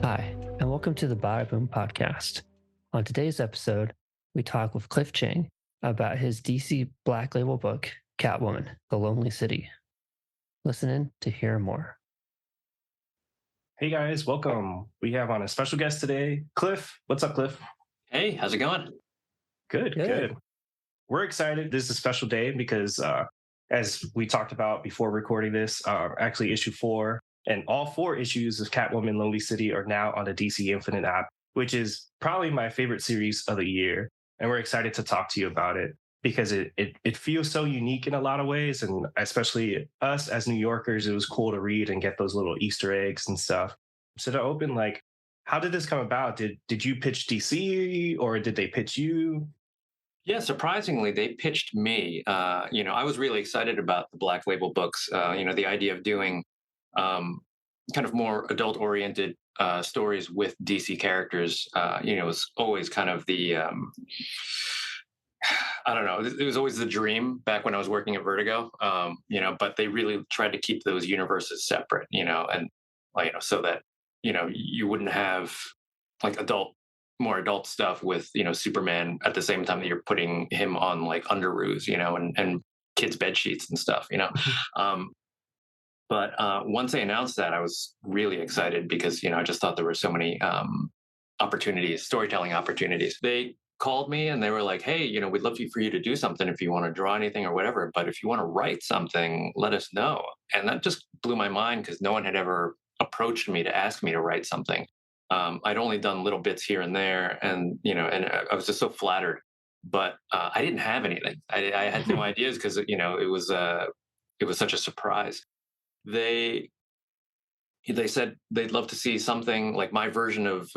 Hi, and welcome to the Badaboom podcast. On today's episode, we talk with Cliff Chiang about his DC Black Label book, Catwoman, The Lonely City. Listen in to hear more. Hey guys, welcome. We have on a special guest today, Cliff. What's up, Cliff? Hey, how's it going? Good. We're excited. This is a special day because, as we talked about before recording this, actually issue 4 and all 4 issues of Catwoman Lonely City are now on the DC Infinite app, which is probably my favorite series of the year. And we're excited to talk to you about it because it feels so unique in a lot of ways. And especially us as New Yorkers, it was cool to read and get those little Easter eggs and stuff. So to open, how did this come about? Did you pitch DC or did they pitch you? Yeah, surprisingly, they pitched me. I was really excited about the Black Label books. The idea of doing kind of more adult-oriented stories with DC characters. Was always kind of the I don't know. It was always the dream back when I was working at Vertigo. But they really tried to keep those universes separate. So that you wouldn't have like more adult stuff with Superman at the same time that you're putting him on like underoos, and kids' bed sheets and stuff. But once they announced that, I was really excited because I just thought there were so many storytelling opportunities. They called me and they were like, "Hey, we'd love for you to do something if you want to draw anything or whatever. But if you want to write something, let us know." And that just blew my mind because no one had ever approached me to ask me to write something. I'd only done little bits here and there, and I was just so flattered. But I didn't have anything. I had no ideas because it was such a surprise. They said they'd love to see something like my version of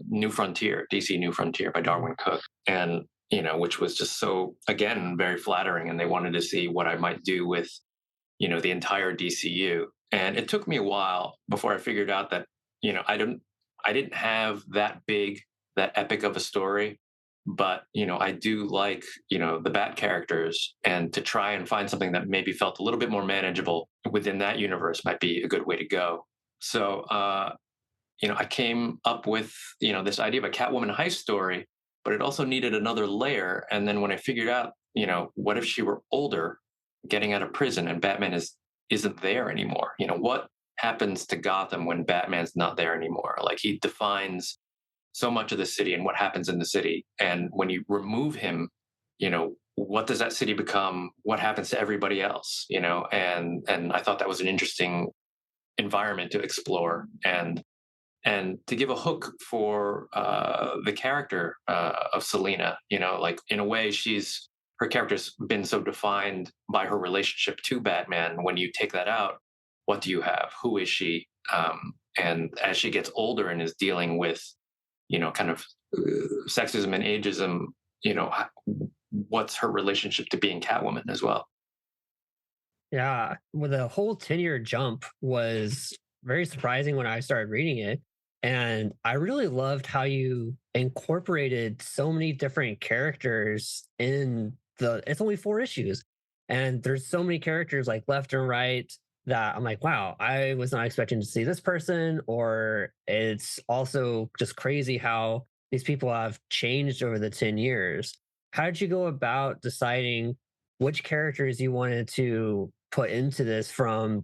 New Frontier, DC New Frontier by Darwin Cook, and which was just so, again, very flattering. And they wanted to see what I might do with the entire DCU. And it took me a while before I figured out that I didn't have that epic of a story, but I do like the Bat characters, and to try and find something that maybe felt a little bit more manageable within that universe might be a good way to go. So I came up with this idea of a Catwoman heist story, but it also needed another layer. And then when I figured out what if she were older, getting out of prison, and Batman isn't there anymore? What happens to Gotham when Batman's not there anymore? Like, he defines so much of the city and what happens in the city. And when you remove him, what does that city become? What happens to everybody else? And I thought that was an interesting environment to explore and to give a hook for the character of Selina. Like, in a way, her character's been so defined by her relationship to Batman. When you take that out, what do you have? Who is she? And as she gets older and is dealing with, kind of sexism and ageism, what's her relationship to being Catwoman as well? Yeah, well, the whole 10-year jump was very surprising when I started reading it. And I really loved how you incorporated so many different characters it's only 4 issues. And there's so many characters like left and right that I'm like, wow, I was not expecting to see this person. Or it's also just crazy how these people have changed over the 10 years. How did you go about deciding which characters you wanted to put into this from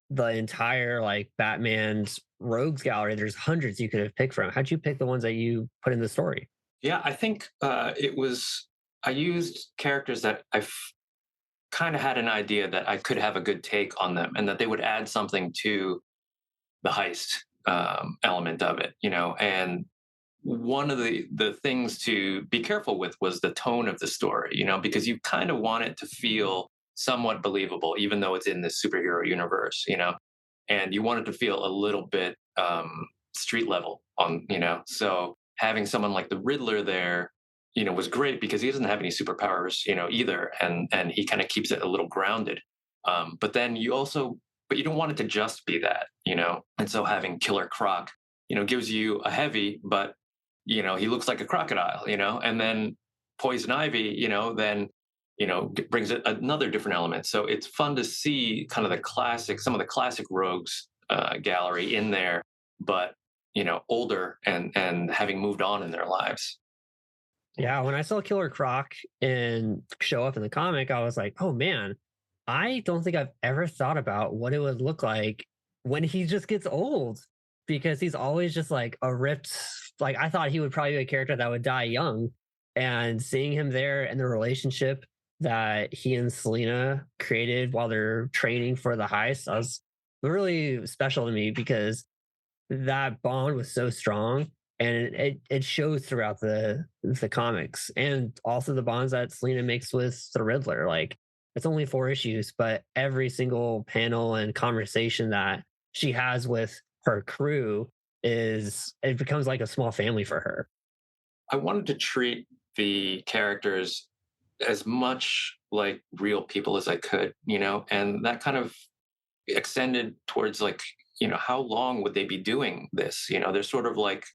the entire like Batman's rogues gallery? There's hundreds you could have picked from. How'd you pick the ones that you put in the story? Yeah, I think I used characters that I've kind of had an idea that I could have a good take on them and that they would add something to the heist element of it, and one of the things to be careful with was the tone of the story, because you kind of want it to feel somewhat believable, even though it's in this superhero universe, and you want it to feel a little bit street level so having someone like the Riddler there was great because he doesn't have any superpowers, either. And he kind of keeps it a little grounded. But you don't want it to just be that, And so having Killer Croc, gives you a heavy, but, he looks like a crocodile, and then Poison Ivy, then, brings another different element. So it's fun to see kind of some of the classic rogues gallery in there, but older and having moved on in their lives. Yeah, when I saw Killer Croc and show up in the comic, I was like, oh man, I don't think I've ever thought about what it would look like when he just gets old, because he's always just like a ripped, like I thought he would probably be a character that would die young. And seeing him there and the relationship that he and Selena created while they're training for the heist, was really special to me because that bond was so strong, and it shows throughout the comics, and also the bonds that Selena makes with the Riddler. Like, it's only 4 issues, but every single panel and conversation that she has with her crew is, it becomes like a small family for her. I wanted to treat the characters as much like real people as I could, and that kind of extended towards like, how long would they be doing this? They're sort of like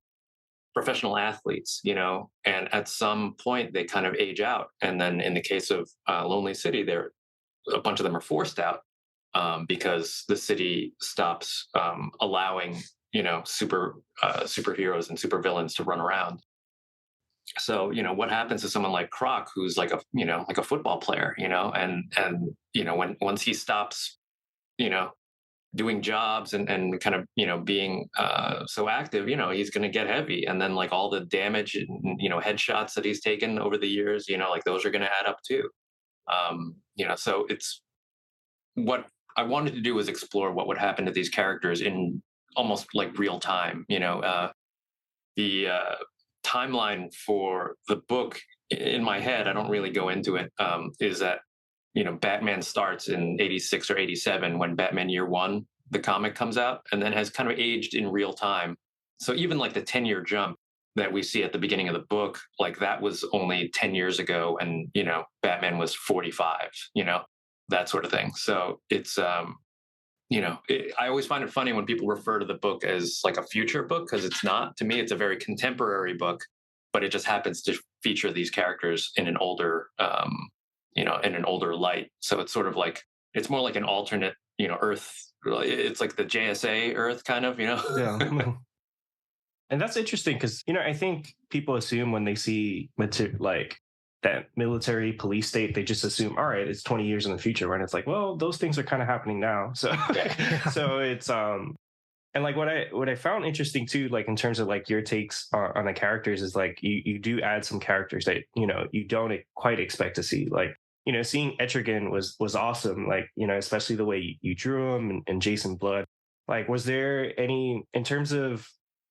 professional athletes, and at some point they kind of age out. And then in the case of Lonely City, a bunch of them are forced out because the city stops allowing, superheroes and supervillains to run around. So what happens to someone like Croc, who's like a football player, and when once he stops, you know doing jobs and kind of being so active, he's going to get heavy, and then like all the damage and headshots that he's taken over the years, like those are going to add up too. So it's what I wanted to do was explore what would happen to these characters in almost like real time. The timeline for the book in my head, I don't really go into it, is that Batman starts in 86 or 87 when Batman Year One, the comic, comes out, and then has kind of aged in real time. So even like the 10-year jump that we see at the beginning of the book, like that was only 10 years ago, and Batman was 45, that sort of thing. So it's I always find it funny when people refer to the book as like a future book, because it's not. To me, it's a very contemporary book, but it just happens to feature these characters in an older in an older light. So it's sort of like, it's more like an alternate, Earth. It's like the JSA Earth kind of, Yeah. And that's interesting because, I think people assume when they see like that military police state, they just assume, all right, it's 20 years in the future. Right. It's like, well, those things are kind of happening now. So, so it's, and like what I found interesting too, like in terms of like your takes on the characters, is like you do add some characters that you don't quite expect to see. Like seeing Etrigan was awesome. Like especially the way you drew him, and Jason Blood. Like, was there any, in terms of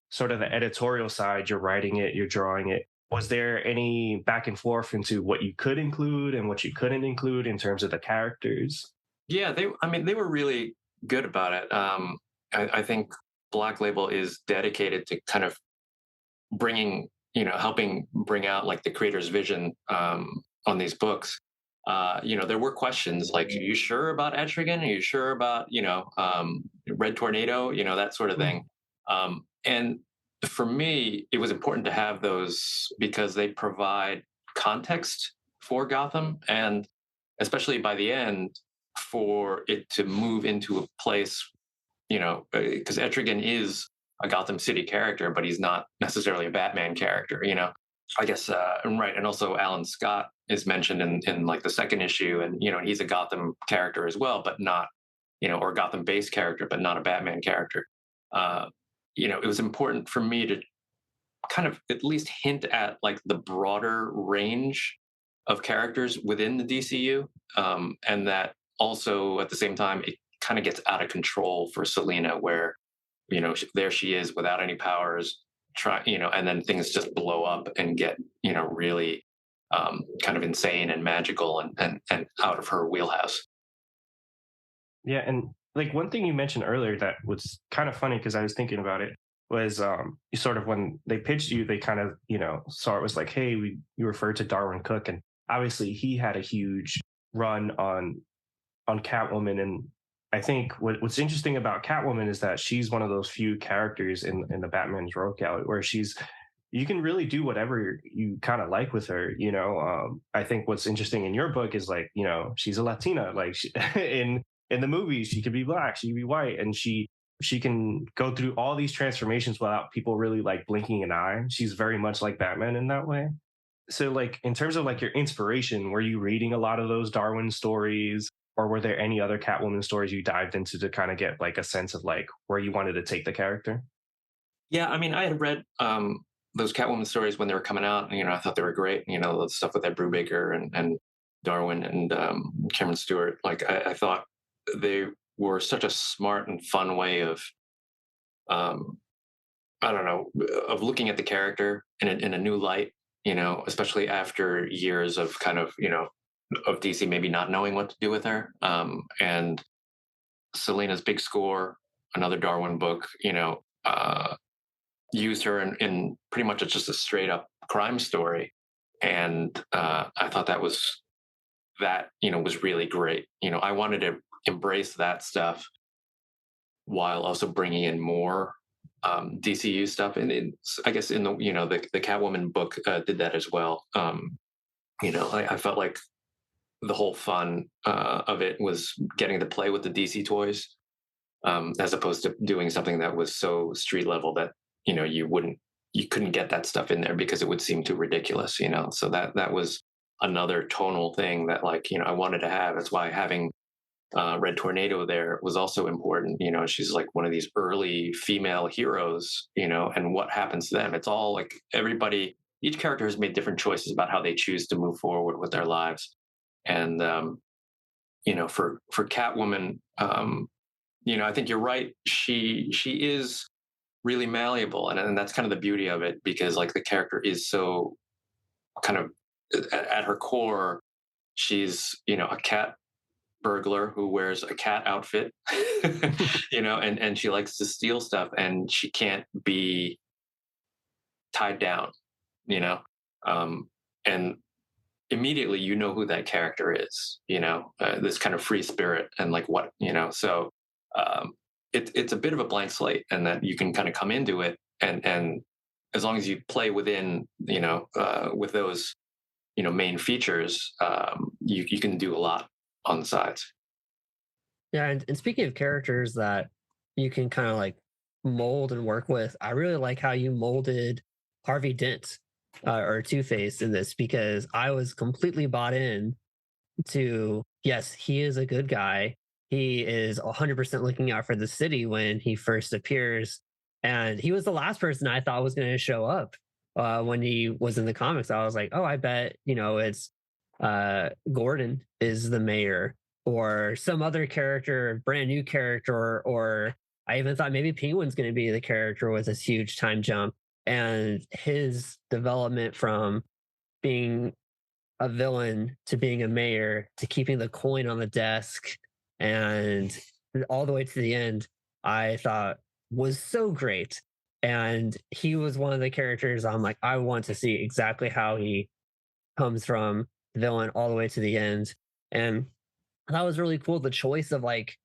sort of the editorial side, you're writing it, you're drawing it, was there any back and forth into what you could include and what you couldn't include in terms of the characters? Yeah, they were really good about it. I think Black Label is dedicated to kind of bringing, helping bring out like the creator's vision on these books. There were questions like, "Are you sure about Etrigan? Are you sure about Red Tornado? That sort of thing." And for me, it was important to have those because they provide context for Gotham, and especially by the end, for it to move into a place, because Etrigan is a Gotham City character, but he's not necessarily a Batman character, I guess, right. And also Alan Scott is mentioned in like the second issue, and, he's a Gotham character as well, but not, or Gotham based character, but not a Batman character. It was important for me to kind of at least hint at like the broader range of characters within the DCU, and that also at the same time it kind of gets out of control for Selena, where there she is without any powers, and then things just blow up and get really kind of insane and magical and out of her wheelhouse. Yeah, and like one thing you mentioned earlier that was kind of funny because I was thinking about it was you sort of, when they pitched you, they kind of saw it was like, hey, you referred to Darwin Cook, and obviously he had a huge run on Catwoman. And I think what's interesting about Catwoman is that she's one of those few characters in the Batman's rogue gallery where you can really do whatever you kind of like with her. I think what's interesting in your book is like, she's a Latina, like in the movies, she could be black, she could be white, and she she can go through all these transformations without people really like blinking an eye. She's very much like Batman in that way. So, like, in terms of like your inspiration, were you reading a lot of those Darwin stories, or were there any other Catwoman stories you dived into to kind of get like a sense of like where you wanted to take the character? Yeah, I mean, I had read those Catwoman stories when they were coming out, and I thought they were great. The stuff with Ed Brubaker and Darwin and Cameron Stewart. Like, I thought they were such a smart and fun way of, um, I don't know, of looking at the character in a new light. Especially after years of kind of of DC maybe not knowing what to do with her. And Selena's Big Score, another Darwin book, used her in pretty much just a straight up crime story. And I thought was really great. I wanted to embrace that stuff while also bringing in more DCU stuff. And I guess in the Catwoman book did that as well. I felt like the whole fun of it was getting to play with the DC toys, as opposed to doing something that was so street level that you couldn't get that stuff in there because it would seem too ridiculous. So that was another tonal thing that I wanted to have. That's why having Red Tornado there was also important. She's like one of these early female heroes, and what happens to them. It's all like each character has made different choices about how they choose to move forward with their lives. And, for Catwoman, I think you're right. She is really malleable. And that's kind of the beauty of it, because like the character is so kind of at her core, she's, a cat burglar who wears a cat outfit, and she likes to steal stuff, and she can't be tied down, and immediately who that character is, this kind of free spirit and like what, so it's a bit of a blank slate, and that you can kind of come into it, and as long as you play within, with those, main features, you can do a lot on the sides. Yeah, and speaking of characters that you can kind of like mold and work with, I really like how you molded Harvey Dent, or Two Face in this, because I was completely bought in to, yes, he is a good guy. He is 100% looking out for the city when he first appears. And he was the last person I thought was going to show up when he was in the comics. I was like, oh, I bet, it's Gordon is the mayor, or some other character, brand new character, or I even thought maybe Penguin's going to be the character with this huge time jump. And his development from being a villain to being a mayor to keeping the coin on the desk and all the way to the end, I thought was so great. And he was one of the characters I'm like, I want to see exactly how he comes from villain all the way to the end. And that was really cool. The choice of like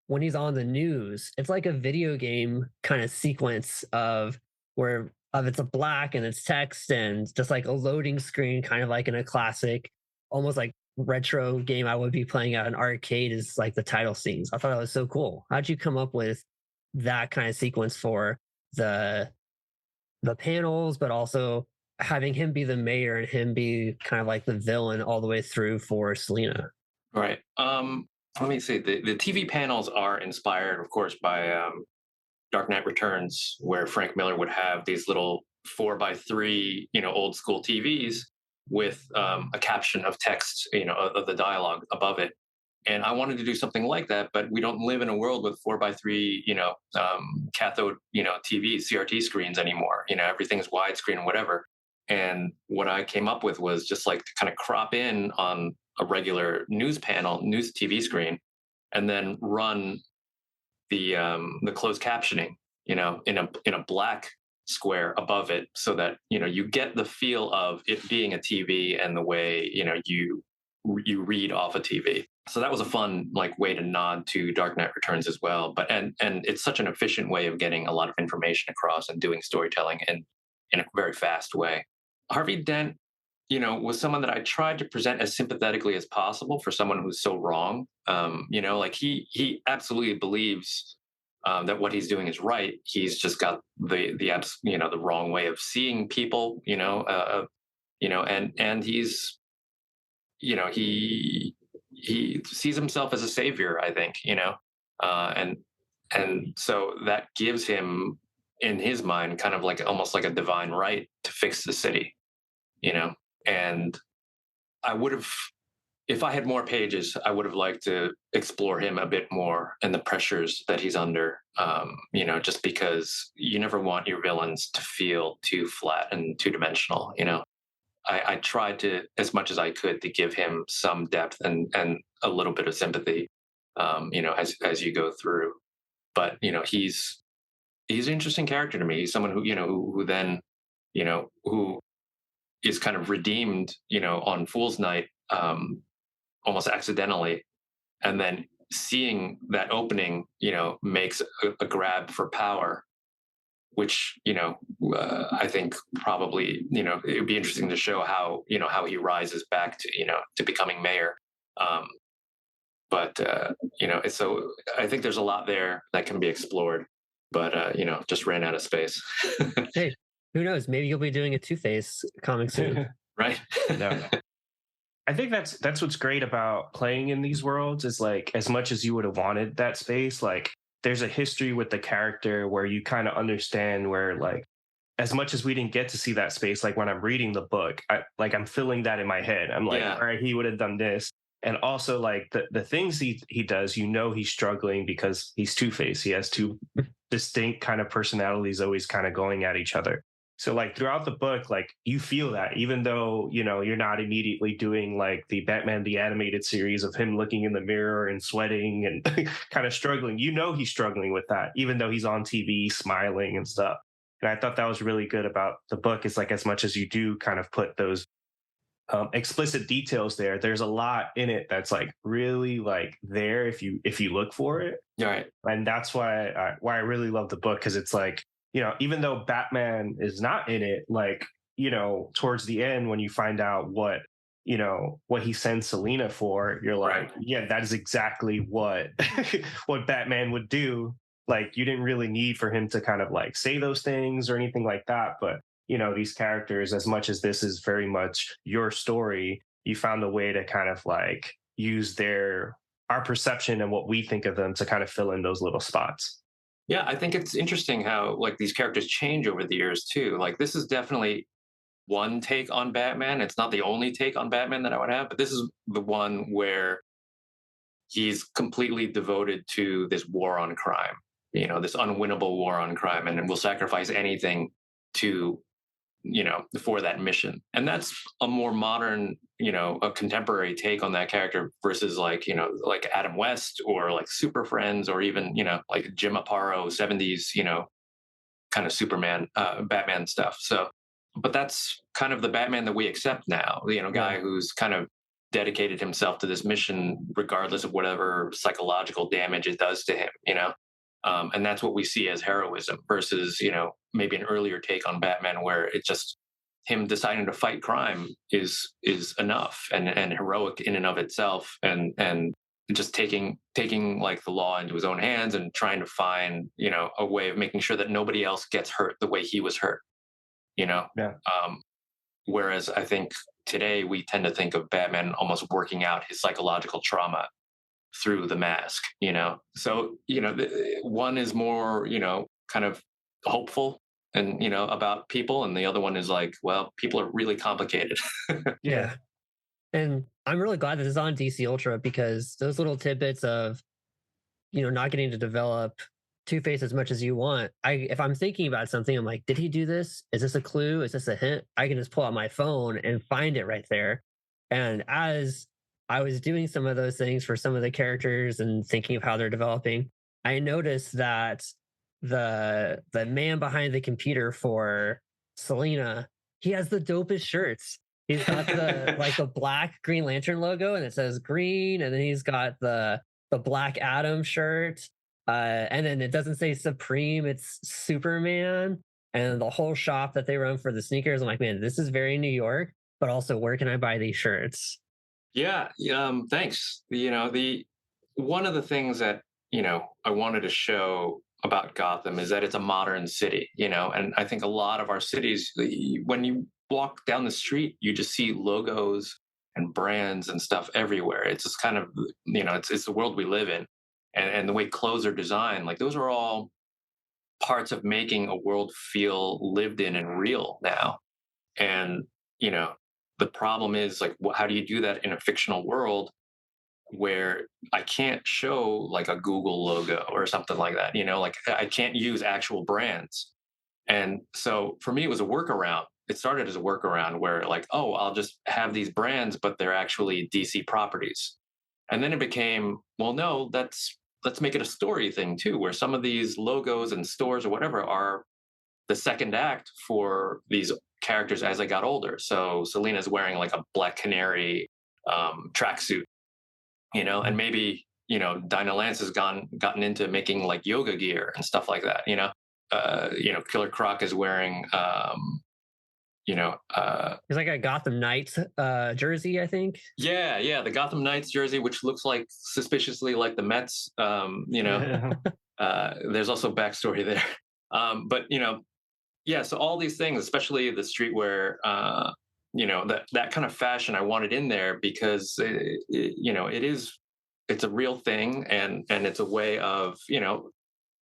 when he's on the news, it's like a video game kind of sequence where it's a black and it's text and just like a loading screen, kind of like in a classic, almost like retro game I would be playing at an arcade, is like the title scenes. I thought that was so cool. How'd you come up with that kind of sequence for the panels, but also having him be the mayor and him be kind of like the villain all the way through for Selena? Right. Let me see. The TV panels are inspired, of course, by Dark Knight Returns, where Frank Miller would have these little 4x3, old school TVs with a caption of text, of the dialogue above it. And I wanted to do something like that, but we don't live in a world with 4x3, cathode, TV, CRT screens anymore. Everything's widescreen and whatever. And what I came up with was just like to kind of crop in on a regular news TV screen, and then run the closed captioning, in a black square above it, so that you get the feel of it being a TV and the way you read off a TV. So that was a fun way to nod to Dark Knight Returns as well. But and it's such an efficient way of getting a lot of information across and doing storytelling in a very fast way. Harvey Dent, was someone that I tried to present as sympathetically as possible for someone who's so wrong. He absolutely believes that what he's doing is right. He's just got the wrong way of seeing people, and he's, he sees himself as a savior, I think, and so that gives him, in his mind, kind of like almost like a divine right to fix the city, you know. And I would have, if I had more pages, I would have liked to explore him a bit more and the pressures that he's under. Just because you never want your villains to feel too flat and two dimensional. I tried to, as much as I could, to give him some depth and a little bit of sympathy, as you go through. But he's an interesting character to me. He's someone who then, who is kind of redeemed, on Fool's Night, almost accidentally, and then seeing that opening, makes a grab for power, which I think probably it would be interesting to show how he rises back to becoming mayor. So I think there's a lot there that can be explored, but just ran out of space. Hey, who knows? Maybe you'll be doing a Two-Face comic soon. Right. No. I think that's what's great about playing in these worlds is like, as much as you would have wanted that space, like there's a history with the character where you kind of understand where, like, as much as we didn't get to see that space, like when I'm reading the book, I'm feeling that in my head. I'm like, all right, he would have done this. And also like the things he does, he's struggling because he's Two-Face. He has two distinct kind of personalities always kind of going at each other. So like throughout the book, like you feel that, even though, you're not immediately doing like the Batman, the animated series of him looking in the mirror and sweating and kind of struggling, he's struggling with that, even though he's on TV smiling and stuff. And I thought that was really good about the book, is like, as much as you do kind of put those explicit details there, there's a lot in it that's like really like there if you look for it. Right. And that's why I really love the book, because it's like, even though Batman is not in it, like, towards the end when you find out what he sends Selina for, you're like, right. Yeah, that is exactly what what Batman would do. Like, you didn't really need for him to kind of like say those things or anything like that, but these characters, as much as this is very much your story, you found a way to kind of like use our perception and what we think of them to kind of fill in those little spots. Yeah, I think it's interesting how like these characters change over the years too. Like, this is definitely one take on Batman. It's not the only take on Batman that I would have, but this is the one where he's completely devoted to this war on crime, this unwinnable war on crime, and will sacrifice anything to, for that mission. And that's a more modern, a contemporary take on that character versus like, like Adam West or like Super Friends, or even, like Jim Aparo 70s, kind of Superman, Batman stuff. So, but that's kind of the Batman that we accept now, guy who's kind of dedicated himself to this mission, regardless of whatever psychological damage it does to him, and that's what we see as heroism versus, maybe an earlier take on Batman where it's just him deciding to fight crime is enough and heroic in and of itself, and just taking like the law into his own hands and trying to find, a way of making sure that nobody else gets hurt the way he was hurt, Yeah. Whereas I think today we tend to think of Batman almost working out his psychological trauma through the mask, So, one is more, kind of hopeful and, about people. And the other one is like, well, people are really complicated. Yeah. And I'm really glad that this is on DC Ultra, because those little tidbits of, not getting to develop Two-Face as much as you want. If I'm thinking about something, I'm like, did he do this? Is this a clue? Is this a hint? I can just pull out my phone and find it right there. And as I was doing some of those things for some of the characters and thinking of how they're developing, I noticed that the man behind the computer for Selina, he has the dopest shirts. He's got the black Green Lantern logo, and it says green, and then he's got the Black Adam shirt. And then it doesn't say Supreme, it's Superman. And the whole shop that they run for the sneakers, I'm like, man, this is very New York, but also where can I buy these shirts? Yeah, thanks. The one of the things that I wanted to show about Gotham is that it's a modern city, and I think a lot of our cities, when you walk down the street, you just see logos and brands and stuff everywhere. It's just kind of, it's the world we live in. And the way clothes are designed, like those are all parts of making a world feel lived in and real now. And, you know, the problem is like, how do you do that in a fictional world where I can't show like a Google logo or something like that? Like I can't use actual brands. And so for me, it was a workaround. It started as a workaround where like, oh, I'll just have these brands, but they're actually DC properties. And then it became, well, no, let's make it a story thing too, where some of these logos and stores or whatever are the second act for these characters as they got older. So Selena's wearing like a Black Canary tracksuit, and maybe Dinah Lance has gotten into making like yoga gear and stuff like that. Killer Croc is wearing It's like a Gotham Knights jersey, I think. yeah, the Gotham Knights jersey, which looks like suspiciously like the Mets. Yeah. There's also backstory there. But yeah, so all these things, especially the streetwear, that kind of fashion I wanted in there because it's a real thing, and it's a way of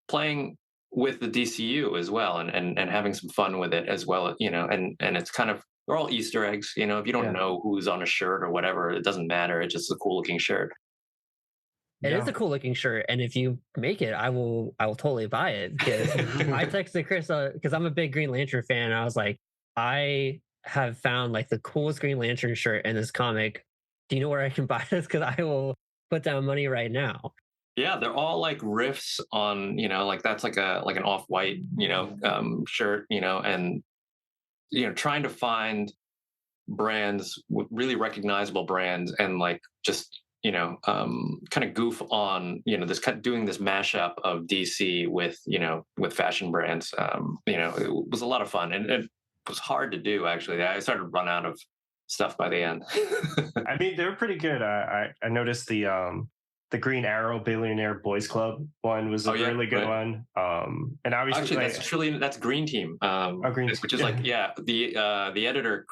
playing with the DCU as well, and having some fun with it as well, and it's kind of, they're all Easter eggs, if you don't know who's on a shirt or whatever, it doesn't matter. It's just a cool looking shirt. It is a cool looking shirt, and if you make it, I will totally buy it, because I texted Chris because I'm a big Green Lantern fan. I was like, I have found like the coolest Green Lantern shirt in this comic. Do you know where I can buy this? Because I will put down money right now. Yeah, they're all like riffs on, like that's like an off-white, shirt, and trying to find brands, really recognizable brands, and like just kind of goof on this kind of doing this mashup of DC with with fashion brands. It was a lot of fun, and it was hard to do. Actually, I started to run out of stuff by the end. I mean, they were pretty good. I noticed the Green Arrow Billionaire Boys Club one was a really good one. And obviously, actually that's Green Team. Green, which is like the editor,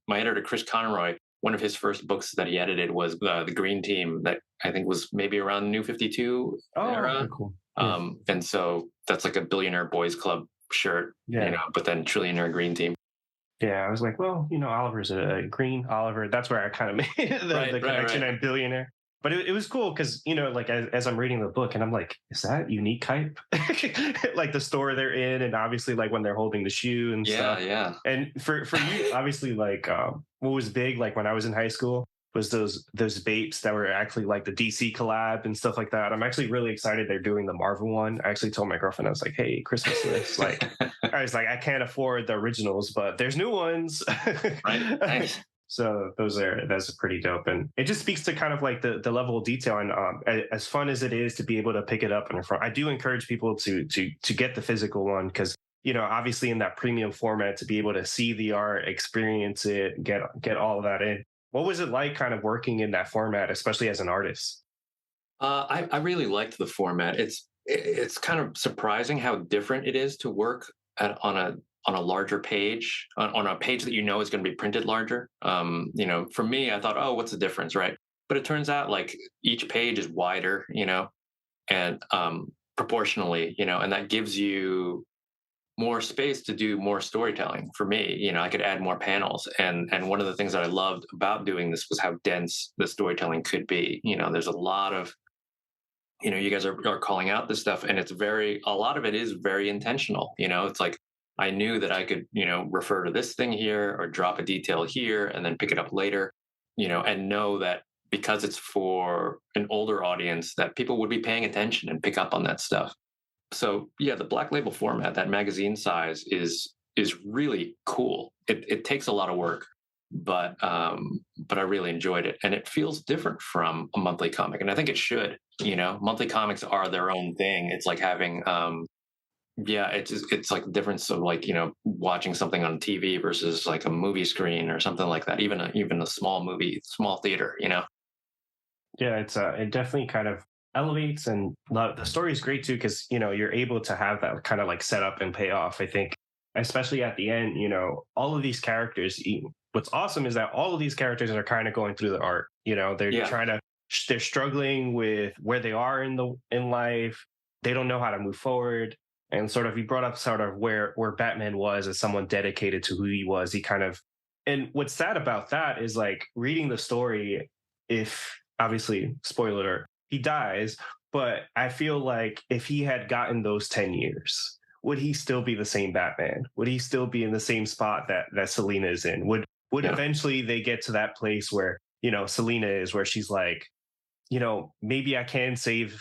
my editor Chris Conroy. One of his first books that he edited was the Green Team, that I think was maybe around New 52 era. Cool. And so that's like a Billionaire Boys Club shirt, but then Trillionaire Green Team. Yeah, I was like, well, Oliver's a green Oliver. That's where I kind of made the connection and billionaire. But it was cool because, like as I'm reading the book and I'm like, is that Unique Hype? Like the store they're in, and obviously like when they're holding the shoe and stuff. Yeah. And for you, obviously, like what was big, like when I was in high school, was those vapes that were actually like the DC collab and stuff like that. I'm actually really excited they're doing the Marvel one. I actually told my girlfriend, I was like, hey, Christmas list. Like, I was like, I can't afford the originals, but there's new ones. Right. Nice. So that's pretty dope, and it just speaks to kind of like the level of detail. And as fun as it is to be able to pick it up in front, I do encourage people to get the physical one, because obviously in that premium format, to be able to see the art, experience it, get all of that in. What was it like kind of working in that format, especially as an artist? I really liked the format. It's kind of surprising how different it is to work on a larger page, on a page that is going to be printed larger. For me, I thought, oh, what's the difference, right? But it turns out like each page is wider, and proportionally, and that gives you more space to do more storytelling. For me, I could add more panels, and one of the things that I loved about doing this was how dense the storytelling could be. There's a lot of, you guys are calling out this stuff, and a lot of it is very intentional. It's like, I knew that I could, refer to this thing here or drop a detail here and then pick it up later, and know that because it's for an older audience, that people would be paying attention and pick up on that stuff. So yeah, the Black Label format, that magazine size is really cool. It takes a lot of work, but I really enjoyed it, and it feels different from a monthly comic, and I think it should. Monthly comics are their own thing. It's like having it's like the difference of like watching something on TV versus like a movie screen or something like that. Even a small movie, small theater. Yeah, it definitely kind of elevates, and the story is great too because you're able to have that kind of like setup and payoff. I think, especially at the end, all of these characters. What's awesome is that all of these characters are kind of going through the art. They're Yeah. trying to, they're struggling with where they are in life. They don't know how to move forward. And sort of, you brought up sort of where Batman was as someone dedicated to who he was. He kind of, and what's sad about that is like reading the story. If obviously, spoiler alert, he dies, but I feel like if he had gotten those 10 years, would he still be the same Batman? Would he still be in the same spot that Selina is in? Would Yeah. eventually they get to that place where, Selina is, where she's like, maybe I can save,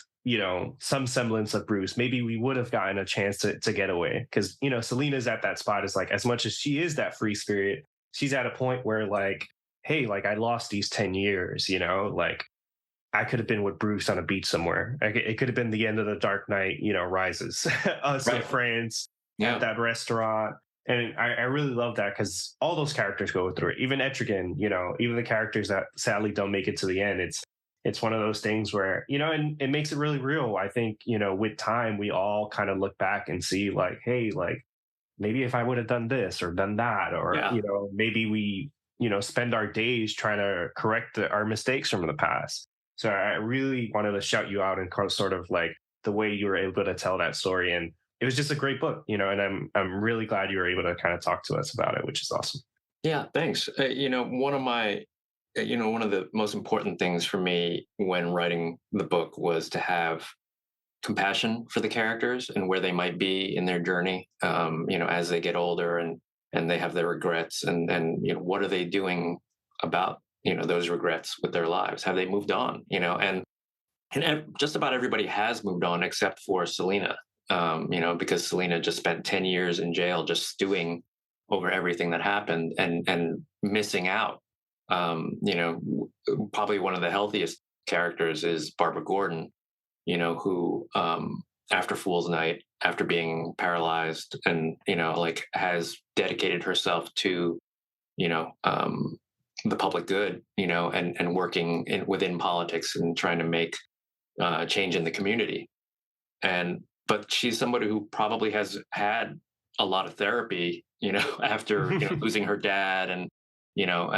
some semblance of Bruce. Maybe we would have gotten a chance to get away. Because, Selina's at that spot, is like, as much as she is that free spirit, she's at a point where like, hey, like I lost these 10 years, like I could have been with Bruce on a beach somewhere. It could have been the end of the Dark Knight, Rises, us in Right. France Yeah. at that restaurant. And I really love that because all those characters go through it. Even Etrigan, even the characters that sadly don't make it to the end. It's one of those things where, and it makes it really real. I think, with time, we all kind of look back and see like, hey, like maybe if I would have done this or done that, or, Yeah. maybe we, spend our days trying to correct our mistakes from the past. So I really wanted to shout you out and sort of like the way you were able to tell that story. And it was just a great book, and I'm really glad you were able to kind of talk to us about it, which is awesome. Yeah, thanks. One of the most important things for me when writing the book was to have compassion for the characters and where they might be in their journey, as they get older and they have their regrets, and what are they doing about those regrets with their lives? Have they moved on? And just about everybody has moved on except for Selina, because Selina just spent 10 years in jail just stewing over everything that happened and missing out. Probably one of the healthiest characters is Barbara Gordon, who after Fool's Night, after being paralyzed and, like has dedicated herself to, the public good, and working within politics and trying to make change in the community. But she's somebody who probably has had a lot of therapy, after losing her dad and you know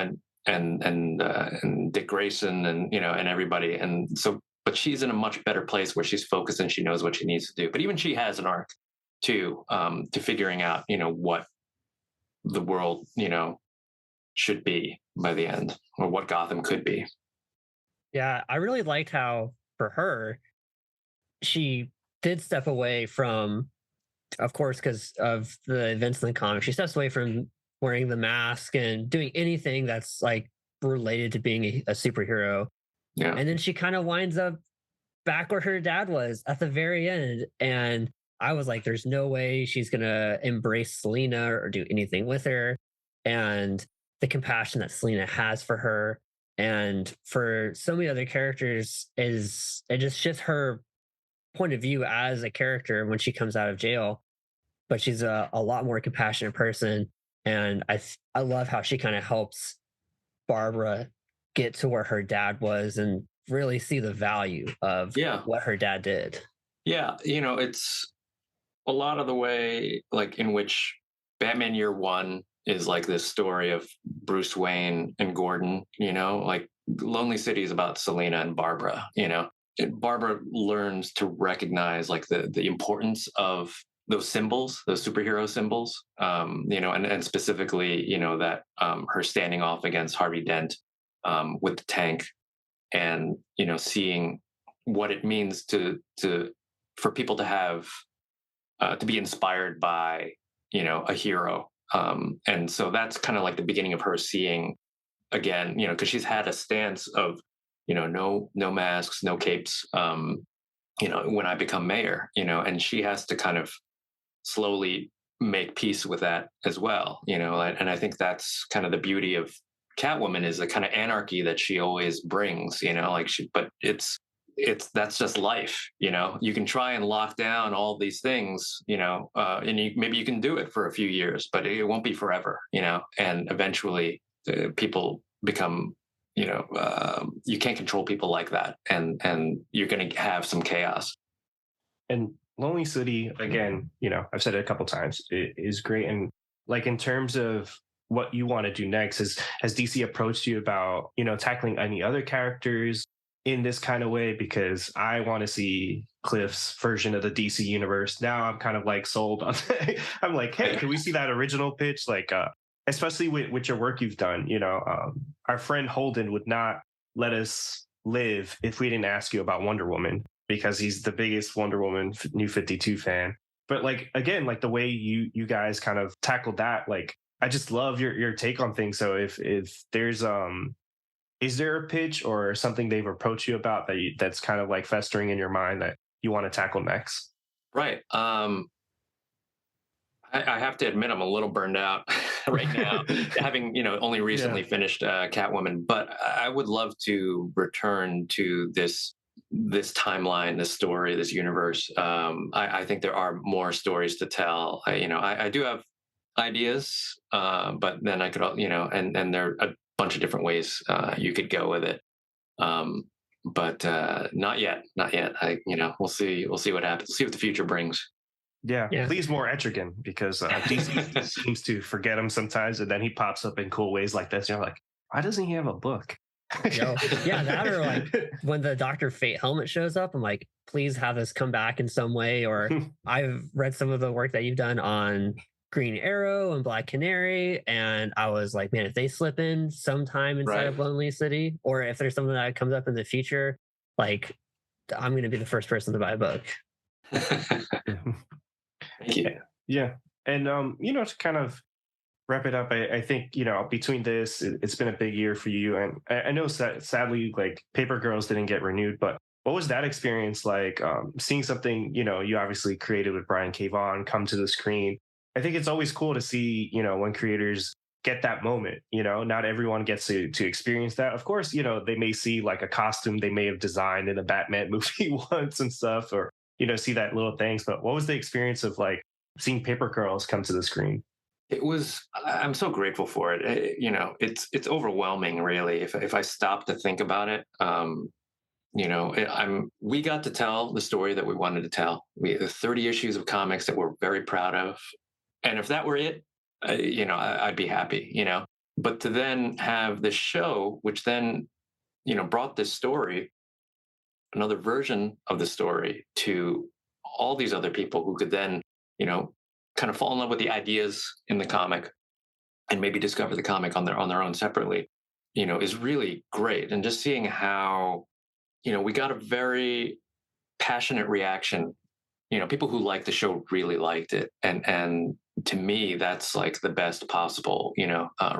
and Dick Grayson and and everybody, and so but she's in a much better place where she's focused and she knows what she needs to do. But even she has an arc to figuring out what the world should be by the end, or what Gotham could be. Yeah, I really liked how for her, she did step away from, of course, because of the events in the comic, she steps away from wearing the mask and doing anything that's like related to being a superhero. Yeah. And then she kind of winds up back where her dad was at the very end. And I was like, there's no way she's going to embrace Selina or do anything with her. And the compassion that Selina has for her and for so many other characters is, it just shifts her point of view as a character when she comes out of jail. But she's a lot more compassionate person. And I love how she kind of helps Barbara get to where her dad was and really see the value of Yeah. what her dad did. Yeah. It's a lot of the way, like, in which Batman Year One is like this story of Bruce Wayne and Gordon, like Lonely City is about Selina and Barbara, And Barbara learns to recognize like the importance of those symbols, those superhero symbols, and specifically, that her standing off against Harvey Dent with the tank, and seeing what it means to for people to have to be inspired by a hero, and so that's kind of like the beginning of her seeing again, because she's had a stance of no masks, no capes, when I become mayor, and she has to kind of slowly make peace with that as well, and I think that's kind of the beauty of Catwoman, is the kind of anarchy that she always brings, but it's that's just life, you can try and lock down all these things, and maybe you can do it for a few years, but it won't be forever, and eventually people become you can't control people like that, and you're going to have some chaos. And Lonely City, again, I've said it a couple times, it is great. And like in terms of what you want to do next, has DC approached you about, tackling any other characters in this kind of way? Because I want to see Cliff's version of the DC universe. Now I'm kind of like sold on I'm like, hey, can we see that original pitch? Like especially with your work you've done, our friend Holden would not let us live if we didn't ask you about Wonder Woman, because he's the biggest Wonder Woman New 52 fan. But like, again, like the way you guys kind of tackled that, like, I just love your take on things. So if there's is there a pitch or something they've approached you about that's kind of like festering in your mind that you want to tackle next? Right. I have to admit I'm a little burned out right now, having only recently finished Catwoman. But I would love to return to this timeline, this story, this universe. I think there are more stories to tell. I do have ideas, but then I could, and there are a bunch of different ways you could go with it. But not yet. We'll see what happens. See what the future brings. Yeah, Yeah. please more Etrigan, because DC seems to forget him sometimes, and then he pops up in cool ways like this. You're like, why doesn't he have a book? Yeah, that, or like when the Dr. Fate helmet shows up, I'm like, please have this come back in some way. Or I've read some of the work that you've done on Green Arrow and Black Canary, and I was like, man, if they slip in sometime inside Right. of Lonely City, or if there's something that comes up in the future, like, I'm going to be the first person to buy a book. Thank you. Yeah. And, to kind of wrap it up, I think, between this, it's been a big year for you. And I know sadly, like Paper Girls didn't get renewed, but what was that experience like, seeing something, you obviously created with Brian K. Vaughan come to the screen? I think it's always cool to see, when creators get that moment, not everyone gets to experience that. Of course, they may see like a costume they may have designed in a Batman movie once and stuff, or, see that little things. But what was the experience of like seeing Paper Girls come to the screen? I'm so grateful for it. It's overwhelming, really. If I stop to think about it, we got to tell the story that we wanted to tell. We have 30 issues of comics that we're very proud of. And if that were it, I'd be happy, but to then have this show, which then, brought this story, another version of the story, to all these other people who could then, kind of fall in love with the ideas in the comic and maybe discover the comic on their own separately, is really great. And just seeing how, we got a very passionate reaction. People who liked the show really liked it. And to me, that's like the best possible,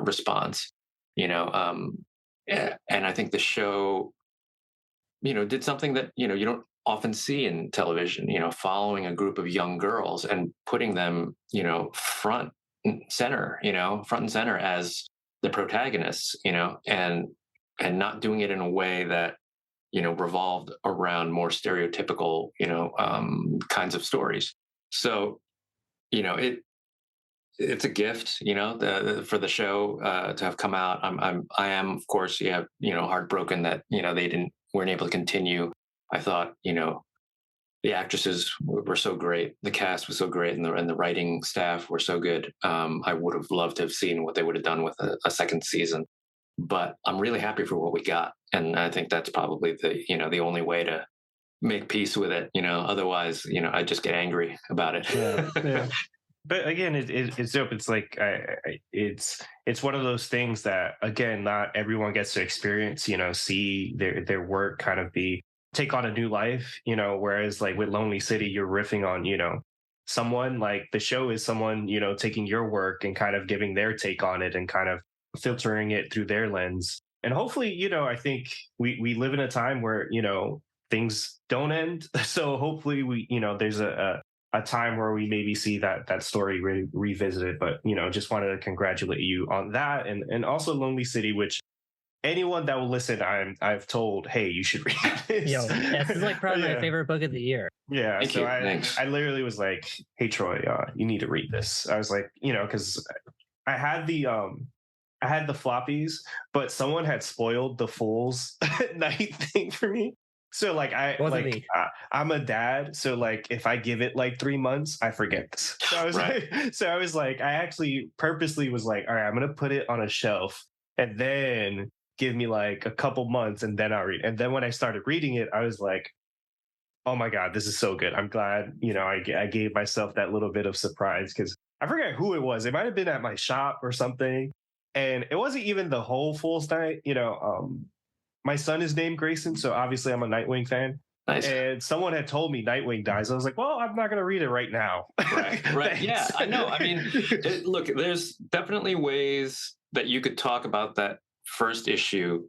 response, and I think the show, did something that, you don't often see in television, following a group of young girls and putting them, front and center as the protagonists, and not doing it in a way that, revolved around more stereotypical, kinds of stories. So, it's a gift, for the show to have come out. I am, of course, heartbroken that, they weren't able to continue. I thought, the actresses were so great, the cast was so great, and the writing staff were so good. I would have loved to have seen what they would have done with a second season, but I'm really happy for what we got, and I think that's probably the only way to make peace with it. Otherwise, I just get angry about it. Yeah. But again, it's dope. It's like it's one of those things that, again, not everyone gets to experience. See their work kind of take on a new life. Whereas like with Lonely City, you're riffing on someone, like the show is someone taking your work and kind of giving their take on it and kind of filtering it through their lens. And hopefully, I think we live in a time where things don't end. So hopefully there's a time where we maybe see that story revisited. But just wanted to congratulate you on that, and also Lonely City, which anyone that will listen, I've told, hey, you should read this. This is like probably my favorite book of the year. Yeah. Thank you. Thanks. I literally was like, hey Troy, you need to read this. I was like, because I had the I had the floppies, but someone had spoiled the Fool's Night thing for me. So like Wasn't me. I'm a dad, so like if I give it like 3 months, I forget this. So I was Right. like, I actually purposely was like, all right, I'm gonna put it on a shelf and then give me like a couple months and then I'll read. And then when I started reading it, I was like, oh my God, this is so good. I'm glad, I gave myself that little bit of surprise because I forget who it was. It might have been at my shop or something. And it wasn't even the whole Fool's Night. My son is named Grayson, so obviously I'm a Nightwing fan. Nice. And someone had told me Nightwing dies. I was like, well, I'm not going to read it right now. Right. Yeah, I know. I mean, look, there's definitely ways that you could talk about that first issue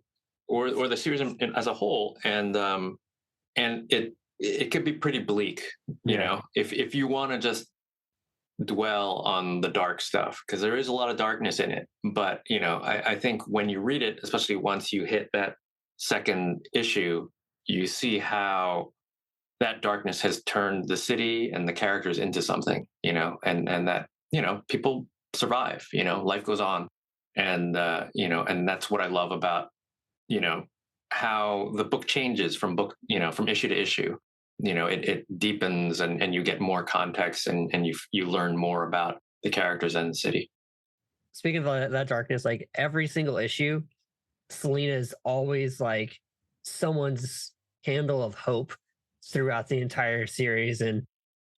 or the series as a whole. And it could be pretty bleak, if you want to just dwell on the dark stuff, because there is a lot of darkness in it. But, I think when you read it, especially once you hit that second issue, you see how that darkness has turned the city and the characters into something, and that, people survive, life goes on. And, and that's what I love about, how the book changes from from issue to issue. It deepens and you get more context and you learn more about the characters and the city. Speaking of that darkness, like every single issue, Selena's always like someone's candle of hope throughout the entire series. And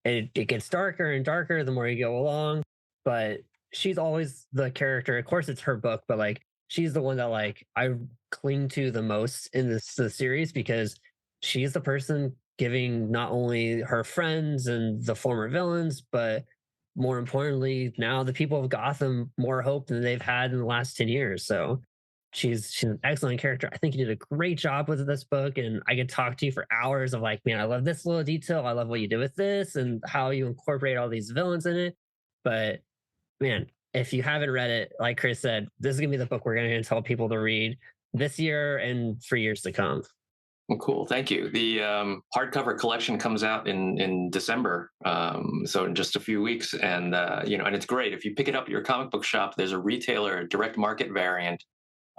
it gets darker and darker the more you go along. But she's always the character. Of course, it's her book, but like she's the one that like I cling to the most in the series because she's the person giving not only her friends and the former villains, but more importantly, now the people of Gotham more hope than they've had in the last 10 years. So she's an excellent character. I think you did a great job with this book. And I could talk to you for hours of like, man, I love this little detail. I love what you do with this and how you incorporate all these villains in it. But man, if you haven't read it, like Chris said, this is gonna be the book we're gonna tell people to read this year and for years to come. Well, cool. Thank you. The hardcover collection comes out in December, so in just a few weeks, and and it's great. If you pick it up at your comic book shop, there's a retailer direct market variant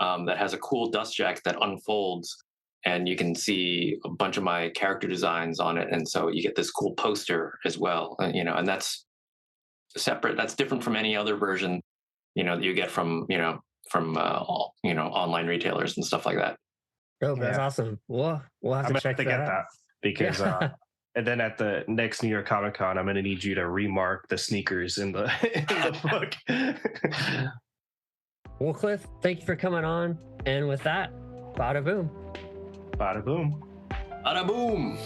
that has a cool dust jacket that unfolds, and you can see a bunch of my character designs on it, and so you get this cool poster as well. And that's separate. That's different from any other version, that you get from online retailers and stuff like that. Oh, that's awesome. We'll have to check that get out. that because and then at the next New York Comic Con, I'm going to need you to remark the sneakers in the book. Well, Cliff, thank you for coming on. And with that, bada boom. Bada boom. Bada boom.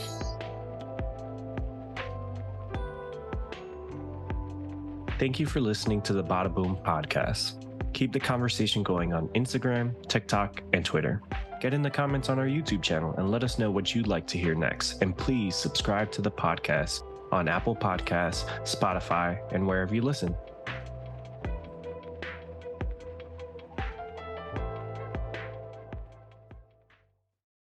Thank you for listening to the Badaboom podcast. Keep the conversation going on Instagram, TikTok, and Twitter. Get in the comments on our YouTube channel and let us know what you'd like to hear next. And please subscribe to the podcast on Apple Podcasts, Spotify, and wherever you listen.